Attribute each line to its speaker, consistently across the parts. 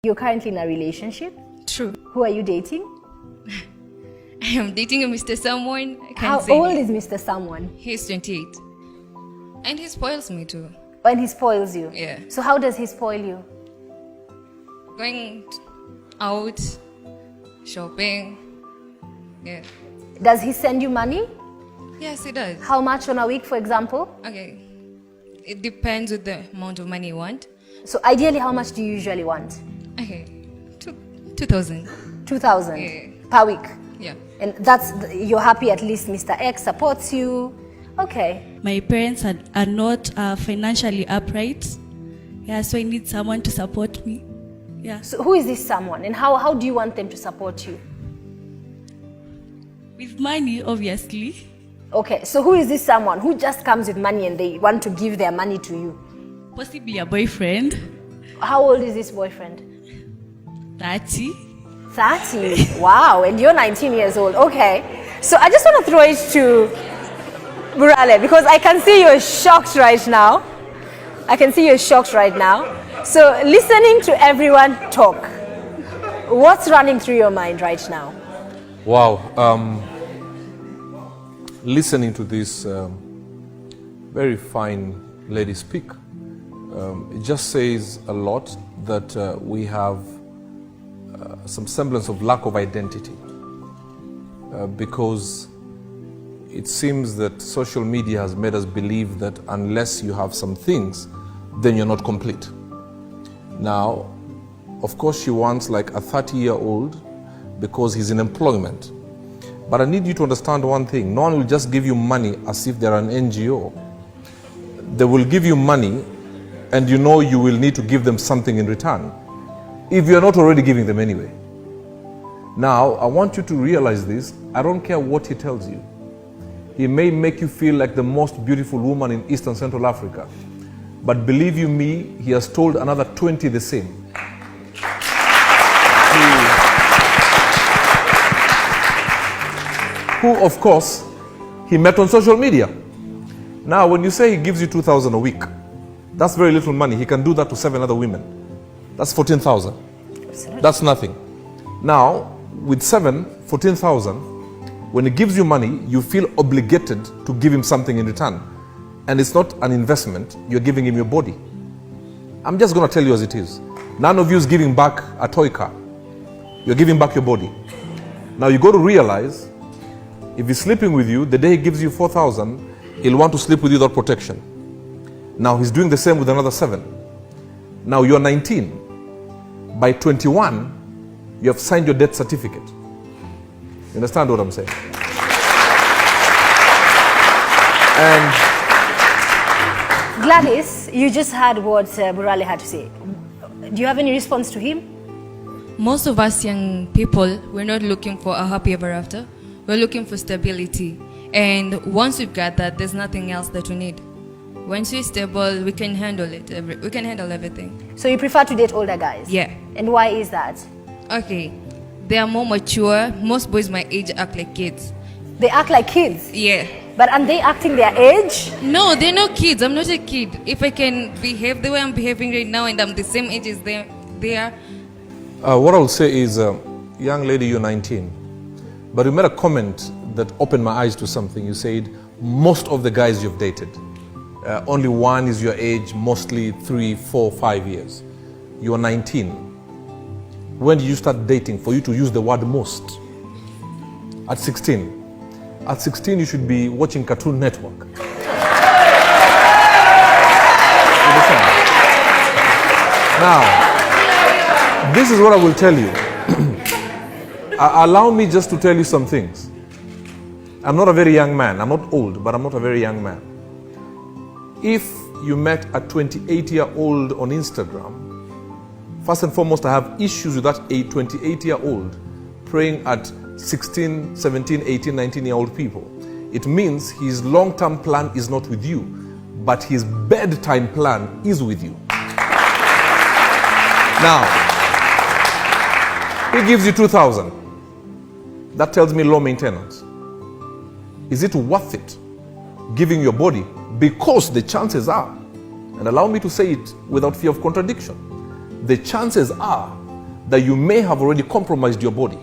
Speaker 1: You're currently in a relationship?
Speaker 2: True.
Speaker 1: Who are you dating?
Speaker 2: I am dating a Mr. Someone.
Speaker 1: How old is Mr. Someone?
Speaker 2: He's 28. And he spoils me too.
Speaker 1: And he spoils you?
Speaker 2: Yeah.
Speaker 1: So how does he spoil you?
Speaker 2: Going out, shopping. Yeah.
Speaker 1: Does he send you money?
Speaker 2: Yes, he does.
Speaker 1: How much on a week, for example?
Speaker 2: Okay. It depends with the amount of money you want.
Speaker 1: So ideally, how much do you usually want?
Speaker 2: Okay. 2,000.
Speaker 1: 2,000
Speaker 2: Yeah.
Speaker 1: per week?
Speaker 2: Yeah.
Speaker 1: And you're happy at least Mr. X supports you? Okay.
Speaker 3: My parents are not financially upright. Yeah, so I need someone to support me. Yeah.
Speaker 1: So who is this someone and how do you want them to support you?
Speaker 3: With money, obviously.
Speaker 1: Okay, so who is this someone who just comes with money and they want to give their money to you?
Speaker 3: Possibly a boyfriend.
Speaker 1: How old is this boyfriend?
Speaker 3: 30.
Speaker 1: 30? Wow, and you're 19 years old. Okay. So I just want to throw it to Burale because I can see you're shocked right now. I can see you're shocked right now. So listening to everyone talk, what's running through your mind right now?
Speaker 4: Wow. Listening to this very fine lady speak, it just says a lot that we have some semblance of lack of identity because it seems that social media has made us believe that unless you have some things, then you're not complete. Now, of course, she wants like a 30-year-old because he's in employment. But I need you to understand one thing. No one will just give you money as if they're an NGO. They will give you money and you know you will need to give them something in return if you're not already giving them anyway. Now, I want you to realize this. I don't care what he tells you. He may make you feel like the most beautiful woman in East and Central Africa. But believe you me, he has told another 20 the same. Who, of course, he met on social media. Now, when you say he gives you 2,000 a week, that's very little money. He can do that to 7 other women. That's 14,000. That's nothing. Now, with 14,000, when he gives you money, you feel obligated to give him something in return. And it's not an investment, you're giving him your body. I'm just going to tell you as it is. None of you is giving back a toy car. You're giving back your body. Now you got to realize, if he's sleeping with you, the day he gives you 4,000, he'll want to sleep with you without protection. Now he's doing the same with another 7. Now you're 19. By 21, you have signed your death certificate. You understand what I'm saying? And
Speaker 1: Gladys, you just heard what Burale had to say. Do you have any response to him?
Speaker 2: Most of us young people, we're not looking for a happy ever after. We're looking for stability. And once we've got that, there's nothing else that we need. Once we're stable, we can handle it. We can handle everything.
Speaker 1: So you prefer to date older guys?
Speaker 2: Yeah.
Speaker 1: And why is that?
Speaker 2: Okay. They are more mature. Most boys my age act like kids.
Speaker 1: They act like kids?
Speaker 2: Yeah.
Speaker 1: But aren't they acting their age?
Speaker 2: No, they're not kids. I'm not a kid. If I can behave the way I'm behaving right now and I'm the same age as they are.
Speaker 4: what I'll say is, young lady, you're 19. But you made a comment that opened my eyes to something. You said, most of the guys you've dated, only one is your age, mostly 3, 4, 5 years. You are 19. When did you start dating for you to use the word most? At 16. At 16, you should be watching Cartoon Network. Now, this is what I will tell you. Allow me just to tell you some things. I'm not a very young man. I'm not old, but I'm not a very young man. If you met a 28-year-old on Instagram, first and foremost, I have issues with that 28-year-old praying at 16, 17, 18, 19-year-old people. It means his long-term plan is not with you, but his bedtime plan is with you. Now, he gives you 2,000. That tells me low maintenance. Is it worth it giving your body? Because the chances are, and allow me to say it without fear of contradiction, the chances are that you may have already compromised your body.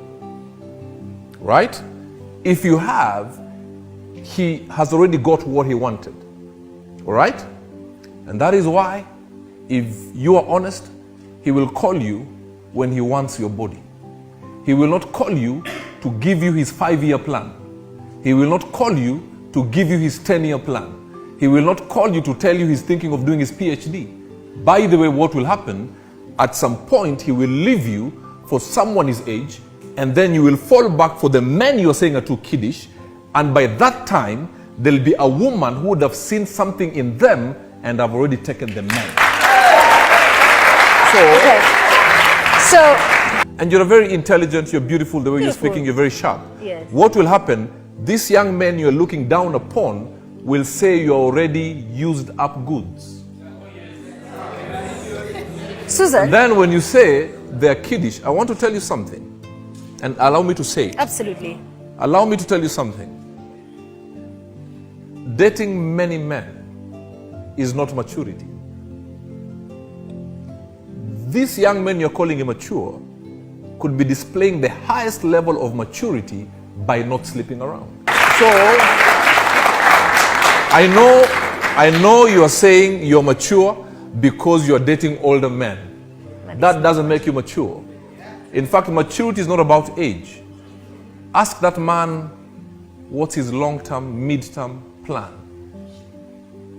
Speaker 4: Right? If you have, he has already got what he wanted. All right? And that is why, if you are honest, he will call you when he wants your body. He will not call you to give you his 5-year plan. He will not call you to give you his 10-year plan. He will not call you to tell you he's thinking of doing his PhD. By the way, what will happen, at some point he will leave you for someone his age, and then you will fall back for the men you're saying are too kiddish, and by that time, there'll be a woman who would have seen something in them and have already taken the men. And you're very intelligent, you're beautiful, the way you're speaking, you're very sharp.
Speaker 1: Yes.
Speaker 4: What will happen, these young men you're looking down upon will say you're already used up goods.
Speaker 1: Susan?
Speaker 4: Then when you say they're kiddish, I want to tell you something. And allow me to say it.
Speaker 1: Absolutely.
Speaker 4: Allow me to tell you something. Dating many men is not maturity. These young men you're calling immature could be displaying the highest level of maturity by not sleeping around. So, I know you are saying you're mature because you're dating older men. That doesn't make you mature. In fact, maturity is not about age. Ask that man what's his long-term, mid-term plan.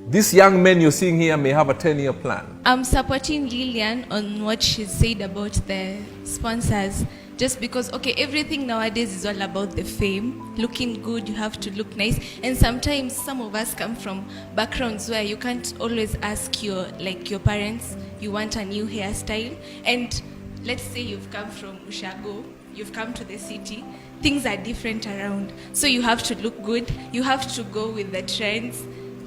Speaker 4: These young men you're seeing here may have a 10-year plan.
Speaker 2: I'm supporting Lillian on what she said about the sponsors. Just because, okay, everything nowadays is all about the fame. Looking good, you have to look nice. And sometimes some of us come from backgrounds where you can't always ask your parents, you want a new hairstyle. And let's say you've come from Ushago, you've come to the city, things are different around. So you have to look good, you have to go with the trends.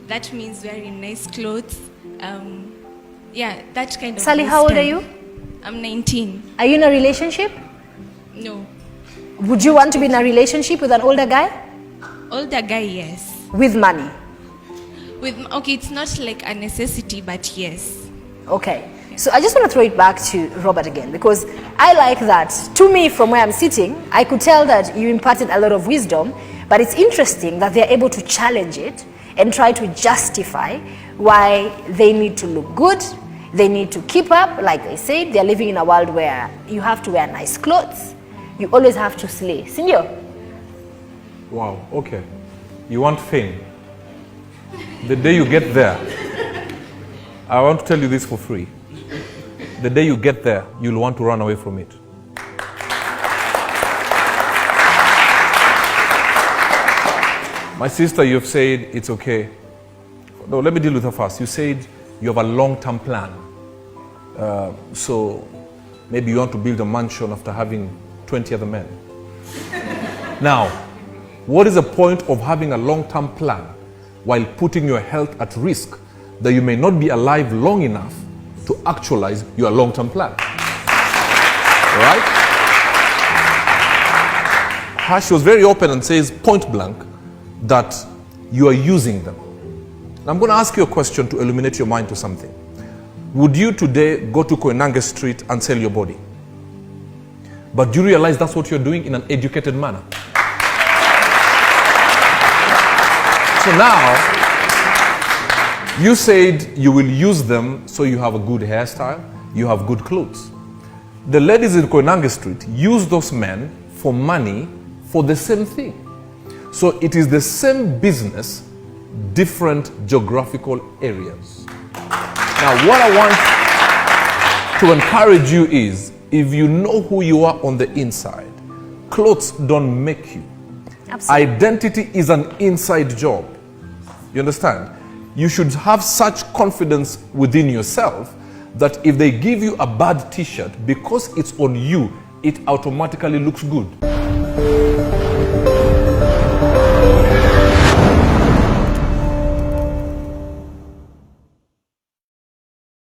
Speaker 2: That means wearing nice clothes. That kind of
Speaker 1: Sally, how old are you?
Speaker 2: I'm 19.
Speaker 1: Are you in a relationship?
Speaker 2: No.
Speaker 1: Would you want to be in a relationship with an older guy?
Speaker 2: Older guy, yes.
Speaker 1: With money?
Speaker 2: Okay, it's not like a necessity, but yes.
Speaker 1: Okay. So I just want to throw it back to Robert again, because I like that. To me, from where I'm sitting, I could tell that you imparted a lot of wisdom, but it's interesting that they're able to challenge it and try to justify why they need to look good, they need to keep up. Like they said, they're living in a world where you have to wear nice clothes, you always have to slay. Senor?
Speaker 4: Wow, okay. You want fame. The day you get there, I want to tell you this for free. The day you get there, you'll want to run away from it. My sister, you've said it's okay. No, let me deal with her first. You said you have a long-term plan. So maybe you want to build a mansion after having 20 other men. Now, what is the point of having a long-term plan while putting your health at risk that you may not be alive long enough to actualize your long-term plan? Right? She was very open and says point blank that you are using them. Now I'm going to ask you a question to illuminate your mind to something. Would you today go to Koinange Street and sell your body? But do you realize that's what you're doing in an educated manner? So now, you said you will use them so you have a good hairstyle, you have good clothes. The ladies in Koinange Street use those men for money for the same thing. So it is the same business, different geographical areas. Now what I want to encourage you is, if you know who you are on the inside, clothes don't make you.
Speaker 1: Absolutely.
Speaker 4: Identity is an inside job. You understand? You should have such confidence within yourself that if they give you a bad t-shirt, because it's on you, it automatically looks good.